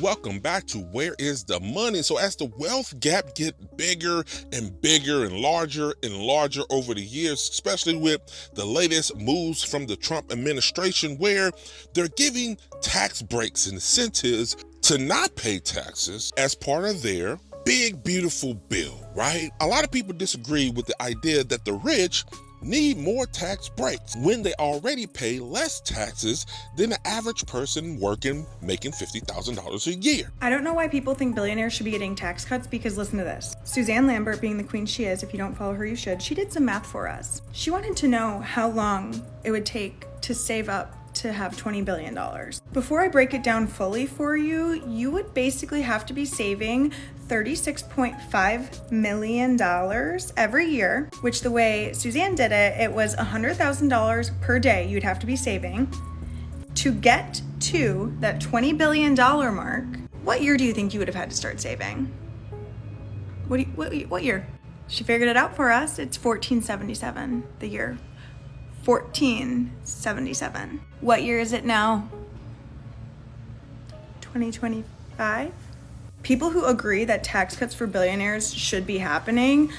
Welcome back to Where is the Money? So as the wealth gap get bigger and bigger and larger over the years, especially with the latest moves from the Trump administration where they're giving tax breaks and incentives to not pay taxes as part of their big, beautiful bill, right? A lot of people disagree with the idea that the rich need more tax breaks when they already pay less taxes than the average person making $50,000 a year. I don't know why people think billionaires should be getting tax cuts because listen to this. Suzanne Lambert, being the queen she is, if you don't follow her, you should. She did some math for us. She wanted to know how long it would take to save up to have $20 billion. Before I break it down fully for you, you would basically have to be saving $36.5 million every year, which the way Suzanne did it, it was $100,000 per day you'd have to be saving to get to that $20 billion mark. What year do you think you would have had to start saving? What year? She figured it out for us. It's 1477, the year. 1477. What year is it now? 2025? People who agree that tax cuts for billionaires should be happening,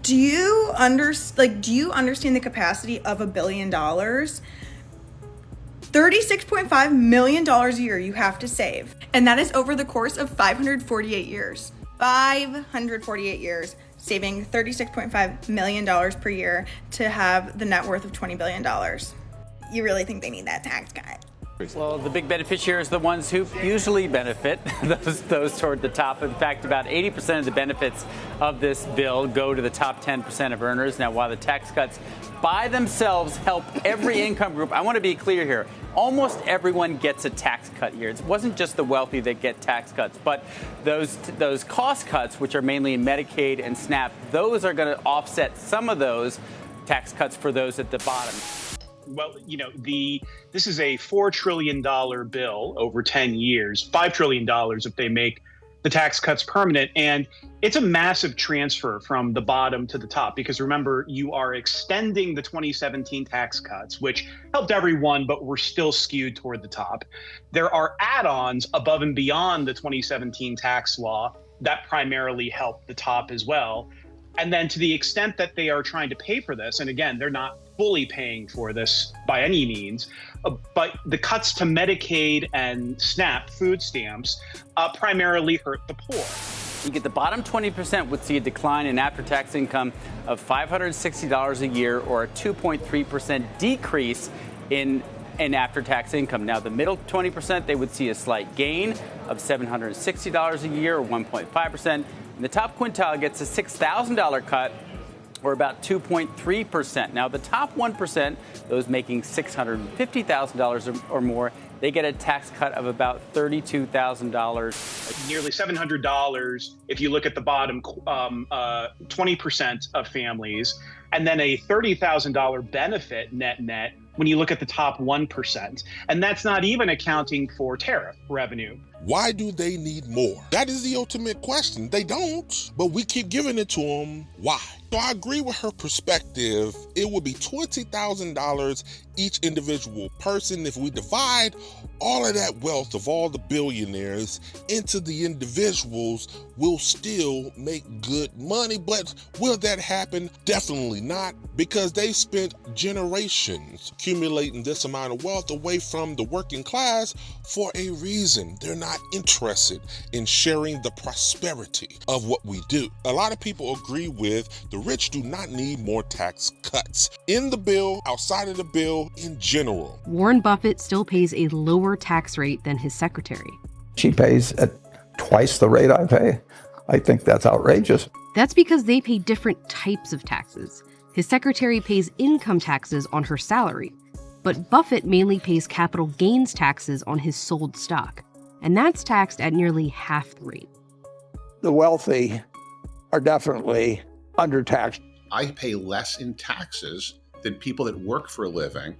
do you understand the capacity of $1 billion? $36.5 million a year you have to save. And that is over the course of 548 years. 548 years. Saving $36.5 million per year to have the net worth of $20 billion. You really think they need that tax cut? Well, the big beneficiaries are the ones who usually benefit, those toward the top. In fact, about 80% of the benefits of this bill go to the top 10% of earners. Now, while the tax cuts by themselves help every income group, I want to be clear here. Almost everyone gets a tax cut here. It wasn't just the wealthy that get tax cuts, but those cost cuts, which are mainly in Medicaid and SNAP, those are going to offset some of those tax cuts for those at the bottom. Well, this is a $4 trillion bill over 10 years, $5 trillion if they make the tax cuts permanent. And it's a massive transfer from the bottom to the top, because remember, you are extending the 2017 tax cuts, which helped everyone, but were still skewed toward the top. There are add-ons above and beyond the 2017 tax law that primarily help the top as well. And then to the extent that they are trying to pay for this, and again, they're not fully paying for this by any means, but the cuts to Medicaid and SNAP food stamps primarily hurt the poor. You get the bottom 20% would see a decline in after-tax income of $560 a year, or a 2.3% decrease in after-tax income. Now, the middle 20%, they would see a slight gain of $760 a year, or 1.5%. And the top quintile gets a $6,000 cut, or about 2.3%. Now, the top 1%, those making $650,000 or more, they get a tax cut of about $32,000. Nearly $700 if you look at the bottom 20% of families, and then a $30,000 benefit net when you look at the top 1%. And that's not even accounting for tariff revenue. Why do they need more? That is the ultimate question. They don't, but we keep giving it to them. Why? So I agree with her perspective. It would be $20,000 each individual person if we divide all of that wealth of all the billionaires into the individuals. We'll still make good money, but will that happen? Definitely not, because they spent generations accumulating this amount of wealth away from the working class for a reason. They're not interested in sharing the prosperity of what we do. A lot of people agree with the rich do not need more tax cuts in the bill, outside of the bill, in general. Warren Buffett still pays a lower tax rate than his secretary. She pays at twice the rate I pay. I think that's outrageous. That's because they pay different types of taxes. His secretary pays income taxes on her salary, but Buffett mainly pays capital gains taxes on his sold stock, and that's taxed at nearly half the rate. The wealthy are definitely undertaxed. I pay less in taxes than people that work for a living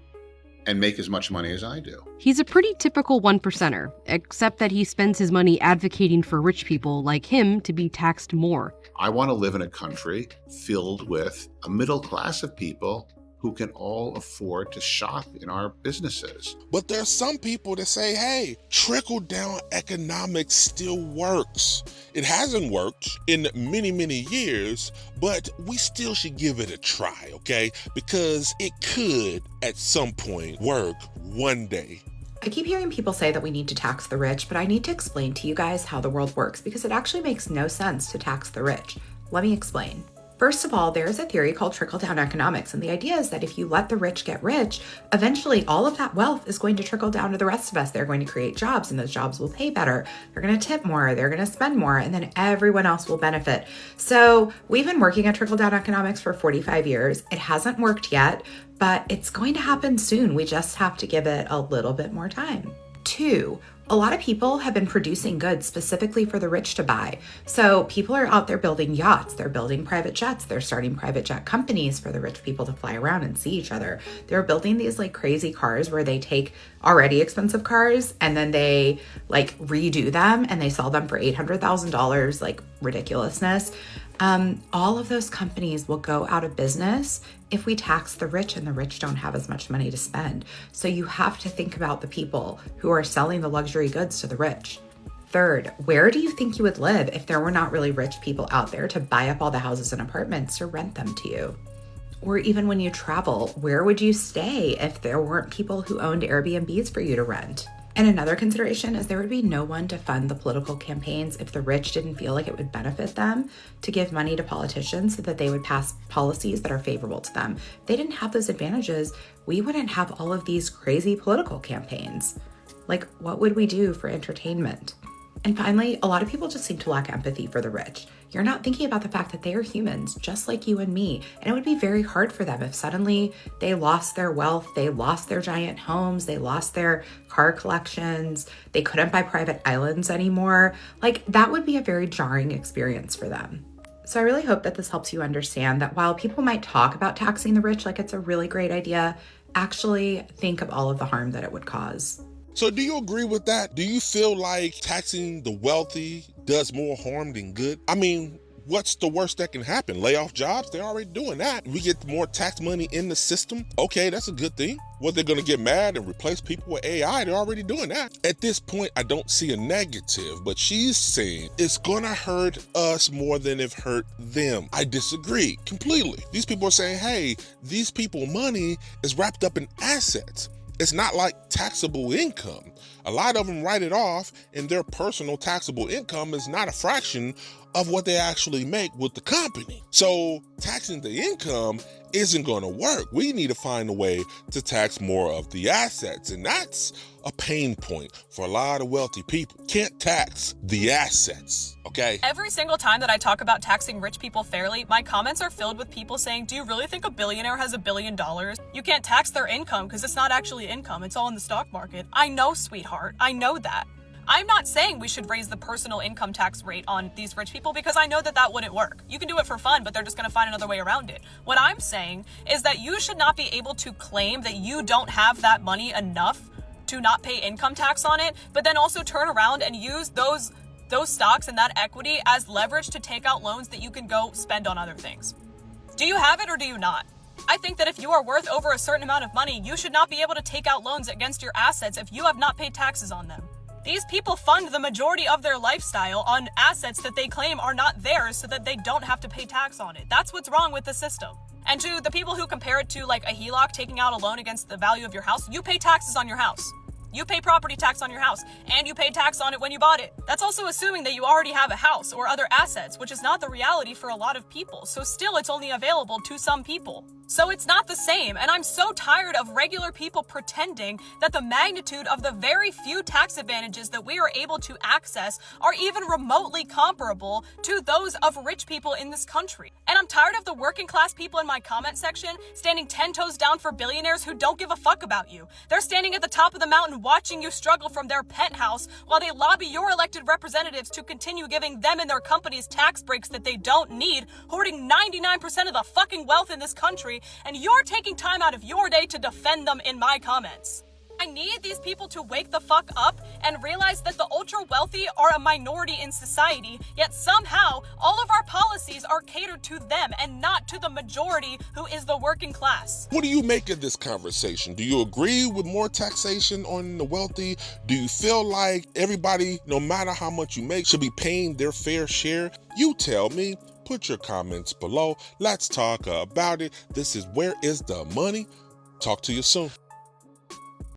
and make as much money as I do. He's a pretty typical one-percenter, except that he spends his money advocating for rich people like him to be taxed more. I want to live in a country filled with a middle class of people who can all afford to shop in our businesses. But there's some people that say, hey, trickle-down economics still works. It hasn't worked in many, many years, but we still should give it a try, okay? Because it could, at some point, work one day. I keep hearing people say that we need to tax the rich, but I need to explain to you guys how the world works because it actually makes no sense to tax the rich. Let me explain. First of all, there's a theory called trickle-down economics, and the idea is that if you let the rich get rich, eventually all of that wealth is going to trickle down to the rest of us. They're going to create jobs, and those jobs will pay better. They're going to tip more, they're going to spend more, and then everyone else will benefit. So we've been working at trickle-down economics for 45 years. It hasn't worked yet, but it's going to happen soon. We just have to give it a little bit more time. 2, a lot of people have been producing goods specifically for the rich to buy. So people are out there building yachts, they're building private jets, they're starting private jet companies for the rich people to fly around and see each other. They're building these like crazy cars where they take already expensive cars and then they like redo them and they sell them for $800,000, like ridiculousness. All of those companies will go out of business if we tax the rich and the rich don't have as much money to spend. So you have to think about the people who are selling the luxury goods to the rich. 3rd, where do you think you would live if there were not really rich people out there to buy up all the houses and apartments or rent them to you? Or even when you travel, where would you stay if there weren't people who owned Airbnbs for you to rent? And another consideration is there would be no one to fund the political campaigns if the rich didn't feel like it would benefit them to give money to politicians so that they would pass policies that are favorable to them. If they didn't have those advantages, we wouldn't have all of these crazy political campaigns. Like, what would we do for entertainment? And finally, a lot of people just seem to lack empathy for the rich. You're not thinking about the fact that they are humans, just like you and me. And it would be very hard for them if suddenly they lost their wealth, they lost their giant homes, they lost their car collections, they couldn't buy private islands anymore. Like, that would be a very jarring experience for them. So I really hope that this helps you understand that while people might talk about taxing the rich like it's a really great idea, actually think of all of the harm that it would cause. So do you agree with that? Do you feel like taxing the wealthy does more harm than good? I mean, what's the worst that can happen? Lay off jobs? They're already doing that. We get more tax money in the system. Okay, that's a good thing. What, they're gonna get mad and replace people with AI? They're already doing that. At this point, I don't see a negative, but she's saying it's gonna hurt us more than it hurt them. I disagree completely. These people are saying, hey, these people money is wrapped up in assets. It's not like taxable income. A lot of them write it off, and their personal taxable income is not a fraction of what they actually make with the company. So taxing the income isn't going to work. We need to find a way to tax more of the assets, and that's a pain point for a lot of wealthy people. Can't tax the assets, okay? Every single time that I talk about taxing rich people fairly, my comments are filled with people saying, do you really think a billionaire has $1 billion? You can't tax their income because it's not actually income. It's all in the stock market. I know, sweetheart. I know that. I'm not saying we should raise the personal income tax rate on these rich people because I know that that wouldn't work. You can do it for fun, but they're just going to find another way around it. What I'm saying is that you should not be able to claim that you don't have that money enough to not pay income tax on it, but then also turn around and use those stocks and that equity as leverage to take out loans that you can go spend on other things. Do you have it or do you not? I think that if you are worth over a certain amount of money, you should not be able to take out loans against your assets if you have not paid taxes on them. These people fund the majority of their lifestyle on assets that they claim are not theirs so that they don't have to pay tax on it. That's what's wrong with the system. And to the people who compare it to like a HELOC, taking out a loan against the value of your house, you pay taxes on your house. You pay property tax on your house, and you pay tax on it when you bought it. That's also assuming that you already have a house or other assets, which is not the reality for a lot of people. So still, it's only available to some people. So it's not the same, and I'm so tired of regular people pretending that the magnitude of the very few tax advantages that we are able to access are even remotely comparable to those of rich people in this country. And I'm tired of the working class people in my comment section standing 10 toes down for billionaires who don't give a fuck about you. They're standing at the top of the mountain watching you struggle from their penthouse while they lobby your elected representatives to continue giving them and their companies tax breaks that they don't need, hoarding 99% of the fucking wealth in this country, and you're taking time out of your day to defend them in my comments. I need these people to wake the fuck up and realize that the ultra super wealthy are a minority in society, yet somehow all of our policies are catered to them and not to the majority who is the working class. What do you make of this conversation? Do you agree with more taxation on the wealthy? Do you feel like everybody, no matter how much you make, should be paying their fair share? You tell me. Put your comments below. Let's talk about it. This is Where is the Money? Talk to you soon.